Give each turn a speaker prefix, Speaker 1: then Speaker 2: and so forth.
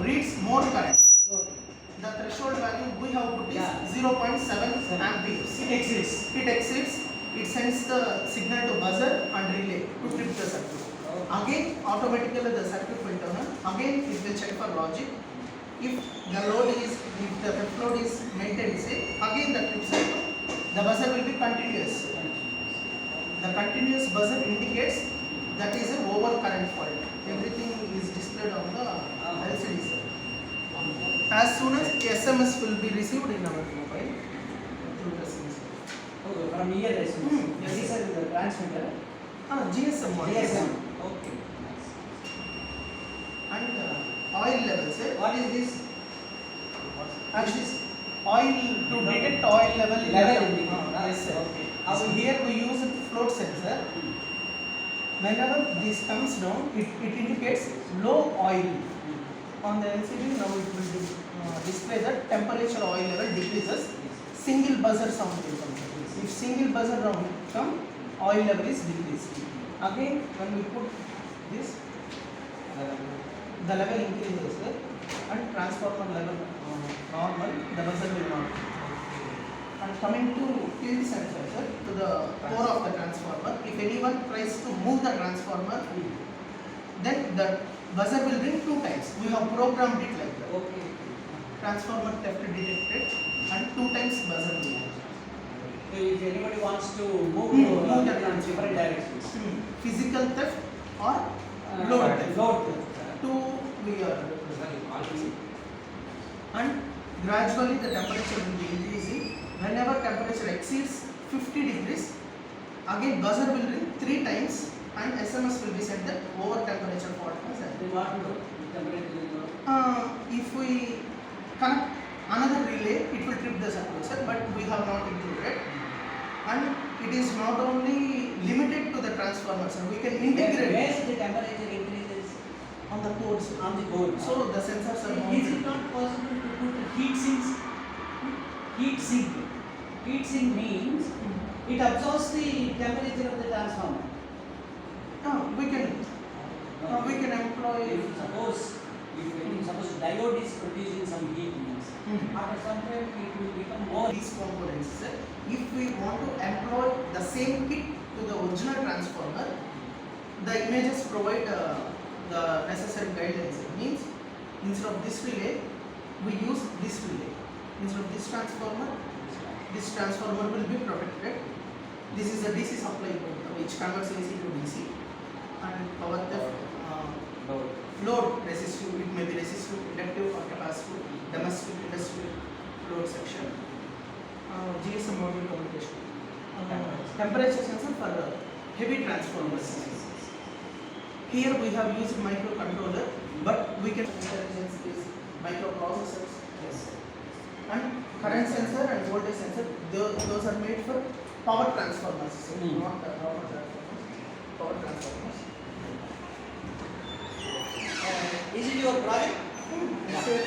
Speaker 1: reads more current. The threshold value we have put is 0.7 amperes. It exceeds. It sends the signal to buzzer and relay to trip the circuit. Again, automatically the circuit will turn on. Again, it will check for logic. If the theft load is maintained safe, again the trip cycle, the buzzer will be continuous. The continuous buzzer indicates that is a over current fault. Everything is displayed on the LCD sir. As soon as SMS will be received in our mobile through SMS.
Speaker 2: Oh, from here SMS.
Speaker 1: Yes,
Speaker 2: This
Speaker 1: sir.
Speaker 2: is the transmitter.
Speaker 1: GSM one.
Speaker 2: GSM. Okay.
Speaker 1: And oil level sir.
Speaker 2: What is this?
Speaker 1: Actually, oil to detect oil level in
Speaker 2: Level
Speaker 1: the
Speaker 2: indicator.
Speaker 1: yes sir.
Speaker 2: Okay.
Speaker 1: So here we use a float sensor. Whenever this comes down, it indicates low oil. On the LCD now it will display that temperature oil level decreases. Single buzzer sound will come. If single buzzer round come, oil level is decreased. Again, when we put this, the level increases and transformer level normal, the buzzer will not. And coming to tilt sensor, sir, to the core of the transformer, if anyone tries to move the transformer, then the buzzer will ring 2 times. We have programmed it like that.
Speaker 2: Okay.
Speaker 1: Transformer theft detected and 2 times buzzer will ring.
Speaker 2: So if anybody wants to move
Speaker 1: Move the
Speaker 2: in different directions.
Speaker 1: Physical theft or load theft.
Speaker 2: Load theft.
Speaker 1: 2 we are. And gradually the temperature will be increasing. Whenever temperature exceeds 50 degrees, again buzzer will ring 3 times and SMS will be sent that over temperature fault has happened.
Speaker 2: Then what to do? Temperature will go.
Speaker 1: If we connect another relay, it will trip the circuit, sir, but we have not included. And it is not only limited to the transformer, sir. We can integrate
Speaker 2: Where is the temperature increases?
Speaker 1: on the codes.
Speaker 2: On the board.
Speaker 1: So the sensors are
Speaker 2: Is
Speaker 1: mounted.
Speaker 2: it not possible to put heat sinks? Heat sink. Heat sink means it absorbs the temperature of the transformer.
Speaker 1: We can employ.
Speaker 2: If suppose diode is producing some heat means after some time it will become more.
Speaker 1: These components, sir. If we want to employ the same kit to the original transformer, the images provide the necessary guidelines. It means instead of this relay, we use this relay. Instead of this transformer will be protected. This is a DC supply which converts AC to DC, and power theft, load resistive, it may be resistive, inductive or capacitive, domestic, industrial load section, GSM module communication, temperature sensor for heavy transformers. Here we have used microcontroller, but we can intelligence is microprocessors.
Speaker 2: Yes.
Speaker 1: And current sensor and voltage sensor, those are made for power transformers, not normal transformers. Power transformers.
Speaker 2: Is it your project?
Speaker 1: Yes, sir.